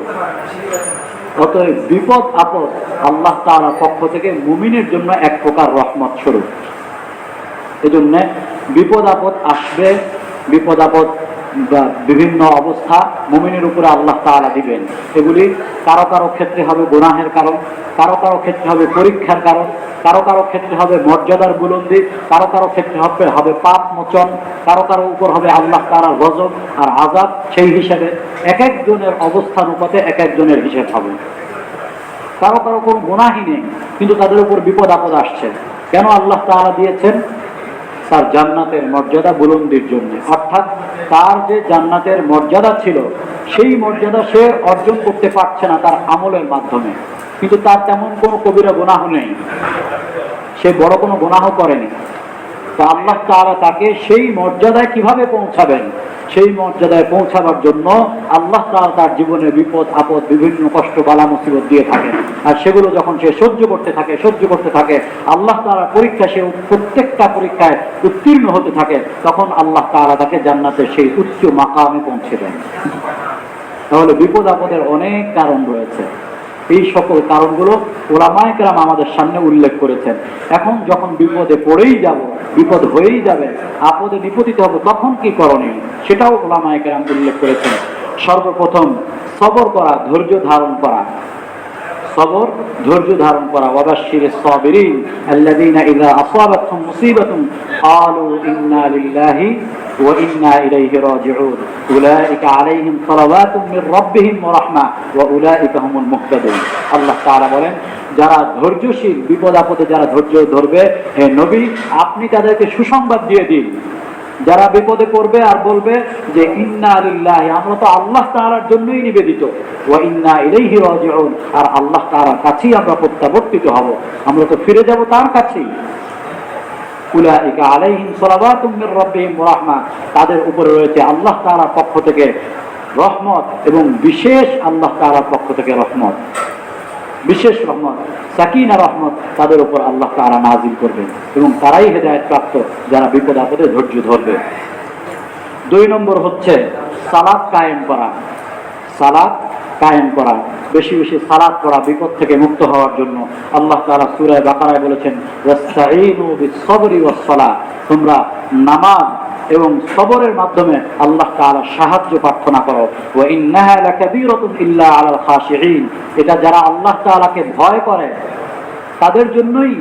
অতএব বিপদ আপদ আল্লাহ তাআলার পক্ষ থেকে মুমিনের জন্য এক প্রকার রহমত স্বরূপ। এজন্য বিপদ আপদ আসবে, বিপদ আপদ বা বিভিন্ন অবস্থা মুমিনের উপরে আল্লাহ তাআলা দিবেন। এগুলি কারো কারো ক্ষেত্রে হবে গুনাহের কারণ, কারো কারো ক্ষেত্রে হবে পরীক্ষার কারণ, কারো কারো ক্ষেত্রে হবে মর্যাদার বুলন্দি, কারো কারো ক্ষেত্রে হবে পাপ মোচন, কারো কারো উপর হবে আল্লাহ তাআলার গজব আর আযাব। সেই হিসাবে এক একজনের অবস্থান উপরে এক একজনের হিসাব হবে। কারো কারো কোনো গুনাহই নেই, কিন্তু তাদের উপর বিপদ আপদ আসছে। কেন আল্লাহ তাআলা দিয়েছেন? তার জান্নাতের মর্যাদা বুলন্দির জন্য। অর্থাৎ তার যে জান্নাতের মর্যাদা ছিল, সেই মর্যাদা সে অর্জন করতে পারছে না তার আমলের মাধ্যমে। কিন্তু তার তেমন কোনো কবিরা গুনাহ নেই, সে বড় কোনো গুনাহ করেনি। তো আল্লাহ তাআলা তাকে সেই মর্যাদায় কিভাবে পৌঁছাবেন, সেই মর্যাদায় পৌঁছাবার জন্য আল্লাহ তাআলা তার জীবনে বিপদ আপদ বিভিন্ন কষ্ট বালা মুসিবত দিয়ে থাকেন। আর সেগুলো যখন সে সহ্য করতে থাকে আল্লাহ তাআলা পরীক্ষা, সে প্রত্যেকটা পরীক্ষায় উত্তীর্ণ হতে থাকে, তখন আল্লাহ তাআলা তাকে জান্নাতের সেই উচ্চ মাকামে পৌঁছে দেন। তাহলে বিপদ আপদের অনেক কারণ রয়েছে। এই সকল কারণগুলো উলামায়ে কেরাম আমাদের সামনে উল্লেখ করেছেন। এখন যখন বিপদে পড়েই যাব, বিপদ হয়েই যাবে, আপদে নিপতিত হব, তখন কি করণীয় সেটাও উলামায়ে কেরাম উল্লেখ করেছেন। সর্বপ্রথম সবর করা, ধৈর্য ধারণ করা। সবর, ধৈর্য ধারণ করা। ওয়াবাশশিরিস সাবিরিন আল্লাযীনা ইযা আসাবাতহুম মুসিবাতুন ক্বালু ইন্না লিল্লাহি ওয়া ইন্না ইলাইহি রাজিউন উলাইকা আলাইহিম সালাওয়াতুম মির রাব্বিহিম ওয়া রাহমা ওয়া উলাইকা হুমুল মুহতাদুন। আল্লাহ তাআলা বলেন, যারা ধৈর্যশীল, বিপদ আপদে যারা ধৈর্য ধরবে, হে নবী আপনি তাদেরকে সুসংবাদ দিয়ে দিন। যারা বিপদে পড়বে আর বলবে যে ইন্না লিল্লাহি, আমরা তো আল্লাহ তাআলার জন্যই নিবেদিত, ওয়া ইন্না ইলাইহি রাজিউন, আর আল্লাহ তাআলার কাছেই আমরা প্রত্যাবর্তিত হব, আমরা তো ফিরে যাব তার কাছেই। উলাইকা আলাইহিম সালাওয়াতুম মির রাব্বিহিম ওয়া রাহমা, তাদের উপরে রয়েছে আল্লাহ তাআলার পক্ষ থেকে রহমত, এবং বিশেষ আল্লাহ তাআলার পক্ষ থেকে রহমত, বিশেষ রহমত, সাকিনা রহমত তাদের উপর আল্লাহ তাআলা নাজিল করবেন, এবং তারাই হেদায়েত প্রাপ্ত যারা বিপদ আপদে ধৈর্য ধরবে। 2 নম্বর হচ্ছে সালাত কায়েম করা। সালাত কায়েম করা, বেশি বেশি সালাত পড়া বিপদ থেকে মুক্ত হওয়ার জন্য। আল্লাহ তাআলা সূরা বাকারায় বলেছেন, ওয়াস্তাঈনু বিস-সাবরি ওয়াস-সালাহ, তোমরা নামাজ এবং সবরের মাধ্যমে আল্লাহ তাআলার সাহায্য প্রার্থনা করো। ওয়া ইন্নাহা লাকাবীরাতুন ইল্লা আলাল খাশিঈন, এটা যারা আল্লাহ তাআলাকে ভয় করে তাদের জন্যই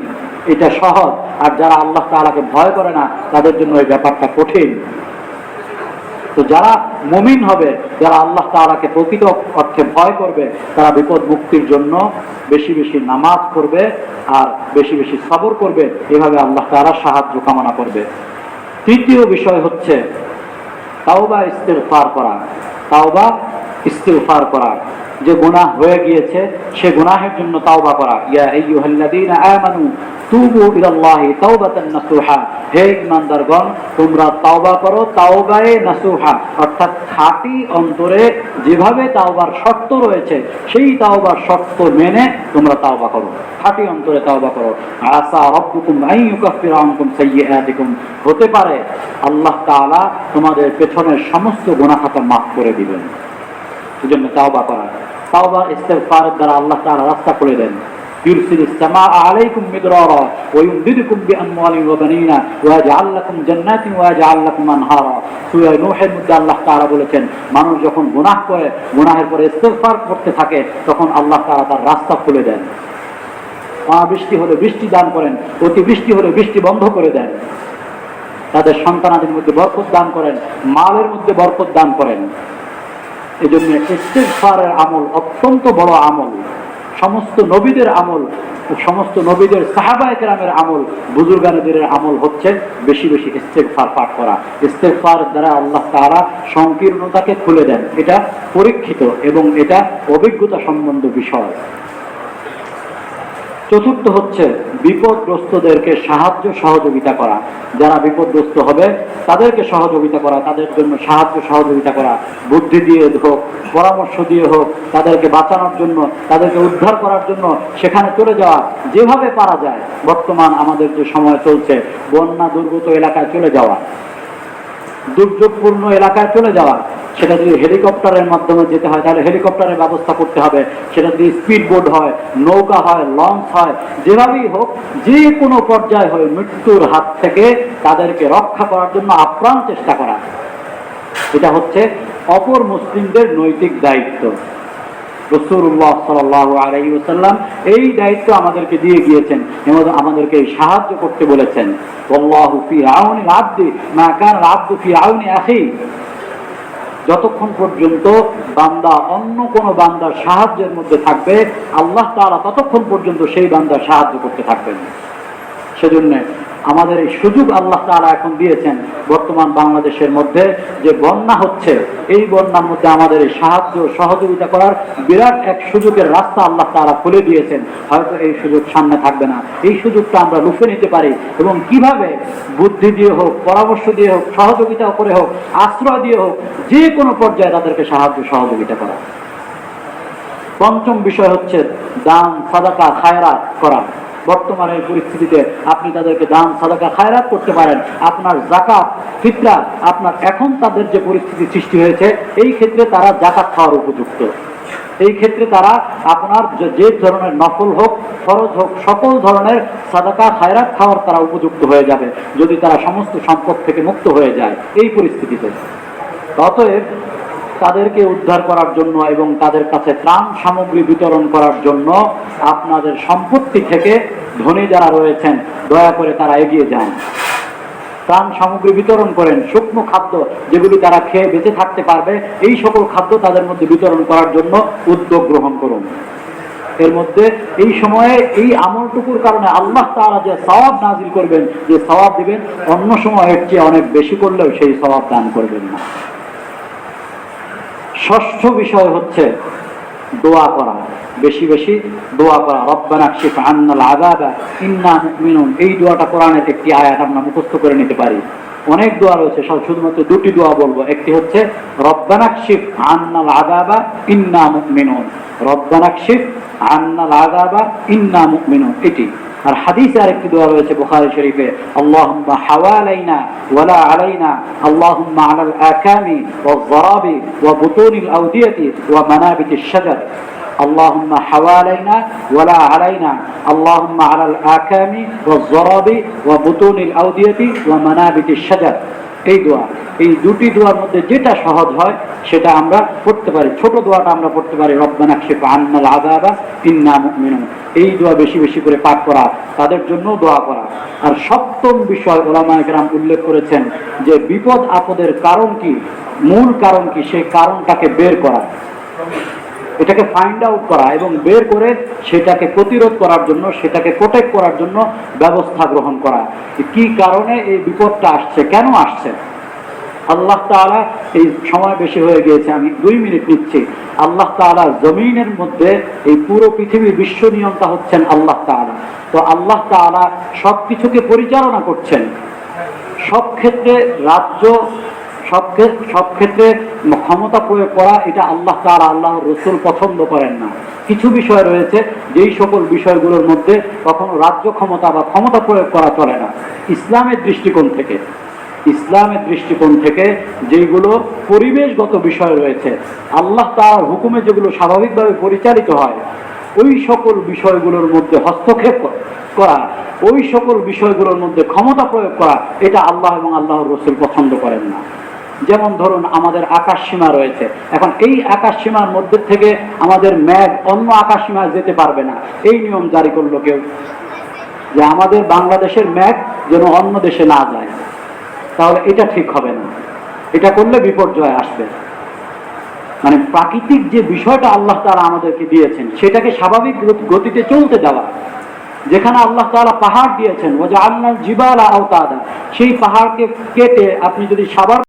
এটা সহজ, আর যারা আল্লাহ তাআলাকে ভয় করে না তাদের জন্য এই ব্যাপারটা কঠিন। তো যারা মুমিন হবে, যারা আল্লাহ তাআলাকে প্রকৃত অর্থে ভয় করবে, তারা বিপদ মুক্তির জন্য বেশি বেশি নামাজ পড়বে আর বেশি বেশি সবর করবে, এভাবে আল্লাহ তাআলা সাহায্য কামনা করবে। 3য় বিষয় হচ্ছে তাওবা ইস্তিগফার করা। তাওবা ইস্তিগফার করা, যে গুনাহ হয়ে গিয়েছে সে গুনাহের জন্য তাওবা করা। ইয়া আইয়ুহাল্লাযীনা আমানু তুবু ইলাল্লাহি তাওবাতান নাসুহা, হে ঈমানদারগণ তোমরা তাওবা করো তাওবায়ে নাসুহা, অর্থাৎ খাঁটি অন্তরে যেভাবে তাওবার শর্ত রয়েছে সেই তাওবার শর্ত মেনে তোমরা তাওবা করো, খাঁটি অন্তরে তাওবা করো। আসা রাব্বুকুম আন ইউকাফিরা আনকুম সাইয়্যাতিকুম, হতে পারে আল্লাহ তাআলা তোমাদের পেছনের সমস্ত গুনাহ খাতা মাফ করে দিবেন। এজন্য তাওবা করা। তাওবা ইস্তিগফারের দ্বারা আল্লাহ তাআলা রাস্তা খুলে দেন। ইউরসিলিস সামাআ আলাইকুম মিদরারা ওয়া ইউমদিদুকুম বিআমওয়ালিন ওয়া বানিনা ওয়া ইয়াজআল লাকুম জান্নাতিন ওয়া ইয়াজআল লাকুম আনহারা। সূরা নূহের মধ্যে আল্লাহ তাআলা বলেছেন, মানুষ যখন গুনাহ করে, গুনাহের পরে ইস্তিগফার করতে থাকে, তখন আল্লাহ তাআলা তার রাস্তা খুলে দেন। বৃষ্টি হলে বৃষ্টি দান করেন, অতিবৃষ্টি হলে বৃষ্টি বন্ধ করে দেন। তাদের সন্তানাদের মধ্যে বরকত দান করেন, মালের মধ্যে বরকত দান করেন। এজন্য ইস্তিগফারের আমল অত্যন্ত বড় আমল। সমস্ত নবীদের আমল, সমস্ত নবীদের সাহাবায়ে কেরামের আমল, বুজুর্গানদের আমল হচ্ছে বেশি বেশি ইস্তিগফার পাঠ করা। ইস্তিগফার দ্বারা আল্লাহ তাআলা সংকীর্ণতাকে খুলে দেন। এটা পরীক্ষিত এবং এটা অভিজ্ঞতা সম্বন্ধ বিষয়। 4র্থ হচ্ছে বিপদগ্রস্তদেরকে সাহায্য সহযোগিতা করা। যারা বিপদগ্রস্ত হবে তাদেরকে সহযোগিতা করা, তাদের জন্য সাহায্য সহযোগিতা করা, বুদ্ধি দিয়ে হোক, পরামর্শ দিয়ে হোক, তাদেরকে বাঁচানোর জন্য, তাদেরকে উদ্ধার করার জন্য সেখানে চলে যাওয়া, যেভাবে পারা যায়। বর্তমান আমাদের যে সময় চলছে, বন্যা দুর্গত এলাকায় চলে যাওয়া, দুর্যোগপূর্ণ এলাকায় চলে যাওয়া, সেটা যদি হেলিকপ্টারের মাধ্যমে যেতে হয় তাহলে হেলিকপ্টারের ব্যবস্থা করতে হবে। সেটা যদি স্পিড বোট হয়, নৌকা হয়, লঞ্চ হয়, যেভাবেই হোক, যে কোনো পর্যায়ে হয়, মৃত্যুর হাত থেকে তাদেরকে রক্ষা করার জন্য আপ্রাণ চেষ্টা করা। এটা হচ্ছে অপর মুসলিমদের নৈতিক দায়িত্ব। রাসূলুল্লাহ সাল্লাল্লাহু আলাইহি ওয়াসাল্লাম এই দায়িত্ব আমাদেরকে দিয়ে গিয়েছেন এবং আমাদেরকে সাহায্য করতে বলেছেন। ওয়াল্লাহু ফি আউনিল আবদি মা কানা আল আবদু ফি আউনি আখি, যতক্ষণ পর্যন্ত বান্দা অন্য কোন বান্দার সাহায্যের মধ্যে থাকবে, আল্লাহ তাআলা ততক্ষণ পর্যন্ত সেই বান্দার সাহায্য করতে থাকবেন। সেজন্য আমাদের এই সুযোগ আল্লাহ তাআলা এখন দিয়েছেন। বর্তমান বাংলাদেশের মধ্যে যে বন্যা হচ্ছে, এই বন্যার মধ্যে আমাদের এই সাহায্য সহযোগিতা করার বিরাট এক সুযোগের রাস্তা আল্লাহ তাআলা খুলে দিয়েছেন। হয়তো এই সুযোগ সামনে থাকবে না, এই সুযোগটা আমরা লুফে নিতে পারি এবং কিভাবে বুদ্ধি দিয়ে হোক, পরামর্শ দিয়ে হোক, সহযোগিতা করে হোক, আশ্রয় দিয়ে হোক, যে কোনো পর্যায়ে তাদেরকে সাহায্য সহযোগিতা করা। পঞ্চম বিষয় হচ্ছে দান, সাদাকা, খায়রাত করা। বর্তমানের পরিস্থিতিতে আপনি তাদেরকে দান, সাদাকা, খায়রাত করতে পারেন। আপনার যাকাত, ফিতরা, আপনার এখন তাদের যে পরিস্থিতি সৃষ্টি হয়েছে, এই ক্ষেত্রে তারা যাকাত খাওয়ার উপযুক্ত। এই ক্ষেত্রে তারা আপনার যে ধরনের নফল হোক, ফরজ হোক, সকল ধরনের সাদাকা, খায়রাত খাওয়ার তারা উপযুক্ত হয়ে যাবে, যদি তারা সমস্ত সম্পদ থেকে মুক্ত হয়ে যায় এই পরিস্থিতিতে। অতএব তাদেরকে উদ্ধার করার জন্য এবং তাদের কাছে ত্রাণ সামগ্রী বিতরণ করার জন্য আপনাদের সম্পত্তি থেকে ধনী যারা রয়েছেন, দয়া করে তারা এগিয়ে যান, ত্রাণ সামগ্রী বিতরণ করেন। শুকনো খাদ্য যেগুলি তারা খেয়ে বেঁচে থাকতে পারবে, এই সকল খাদ্য তাদের মধ্যে বিতরণ করার জন্য উদ্যোগ গ্রহণ করুন। এর মধ্যে এই সময়ে এই আমলটুকুর কারণে আল্লাহ তাআলা যে সওয়াব নাজিল করবেন, যে সওয়াব দিবেন, অন্য সময়ের চেয়ে অনেক বেশি করলেও সেই সওয়াব দান করবেন না। ষষ্ঠ বিষয় হচ্ছে দোয়া করা, বেশি বেশি দোয়া করা। রব্বানা কশিফ আন্নাল আযাবা ইন্না মুমিনুন, এই দোয়াটা কোরআনের একটি আয়াত, আমরা মুখস্থ করে নিতে পারি। অনেক দোয়া রয়েছে, শুধুমাত্র দুটি দোয়া বলবো। একটি হচ্ছে রব্বানা কশিফ আন্নাল আযাবা ইন্না মুমিনুন, রব্বানা কশিফ আন্নাল আযাবা ইন্না মুমিনুন, এটি। আর হাদিসে আরেকটি দোয়া রয়েছে বুখারী শরীফে, আল্লাহুম্মা হাওয়ালাইনা ওয়ালা আলাইনা, আল্লাহুম্মা আলাল আকামি ওয়াজ যারাবি ওয়া বুতুনিল আওদিয়াতি ওয়া মানাবিতিশ শাজার, আল্লাহুম্মা হাওয়ালাইনা ওয়ালা আলাইনা, আল্লাহুম্মা আলাল আকামি ওয়াজ যারাবি ওয়া বুতুনিল আওদিয়াতি ওয়া মানাবিতিশ শাজার। এই দোয়া, এই দুটি দোয়ার মধ্যে যেটা সহজ হয় সেটা আমরা পড়তে পারি। ছোট দোয়াটা আমরা পড়তে পারি রব্বানা কশিফ আন্নাল আযাবা ইন্না মুমিনুন, এই দোয়া বেশি বেশি করে পাঠ করা, তাদের জন্য দোয়া করা। আর সপ্তম বিষয় উলামায়ে কেরাম উল্লেখ করেছেন যে বিপদ আপদের কারণ কি, মূল কারণ কি, সেই কারণটাকে বের করা, এটাকে ফাইন্ড আউট করা এবং বের করে সেটাকে প্রতিরোধ করার জন্য, সেটাকে প্রোটেক্ট করার জন্য ব্যবস্থা গ্রহণ করা। কি কারণে এই বিপদটা আসছে, কেন আসছে। আল্লাহ তাআলা, এই সময় বেশি হয়ে গিয়েছে, আমি 2 মিনিট নিচ্ছি। আল্লাহ তাআলা জমিনের মধ্যে এই পুরো পৃথিবীর বিশ্ব নিয়ন্তা হচ্ছেন আল্লাহ তাআলা। তো আল্লাহ তাআলা সব কিছুকে পরিচালনা করছেন, সব ক্ষেত্রে রাজ্য, সব ক্ষেত্রে ক্ষমতা প্রয়োগ করা, এটা আল্লাহ তাআলা, আল্লাহর রাসূল পছন্দ করেন না। কিছু বিষয় রয়েছে যেই সকল বিষয়গুলোর মধ্যে কখনো রাজ্য ক্ষমতা বা ক্ষমতা প্রয়োগ করা চলে না। ইসলামের দৃষ্টিকোণ থেকে যেগুলো পরিবেশগত বিষয় রয়েছে, আল্লাহ তাআলার হুকুমে যেগুলো স্বাভাবিকভাবে পরিচালিত হয়, ওই সকল বিষয়গুলোর মধ্যে হস্তক্ষেপ করা, ওই সকল বিষয়গুলোর মধ্যে ক্ষমতা প্রয়োগ করা, এটা আল্লাহ এবং আল্লাহর রাসূল পছন্দ করেন না। যেমন ধরুন আমাদের আকাশ সীমা রয়েছে, এখন এই আকাশ সীমার মধ্যে থেকে আমাদের মেঘ অন্য আকাশ সীমায় যেতে পারবে না, এই নিয়ম জারি করলো কেউ, যে আমাদের বাংলাদেশের মেঘ যেন অন্য দেশে না যায়। তাহলে এটা ঠিক হবে না, এটা করলে বিপর্যয় আসবে। মানে প্রাকৃতিক যে বিষয়টা আল্লাহ তাআলা আমাদেরকে দিয়েছেন, সেটাকে স্বাভাবিক গতিতে চলতে দেওয়া। যেখানে আল্লাহ তাআলা পাহাড় দিয়েছেন, ওয়াজআলনাল জিবালা আওতাদা, সেই পাহাড়কে কেটে আপনি যদি সাবার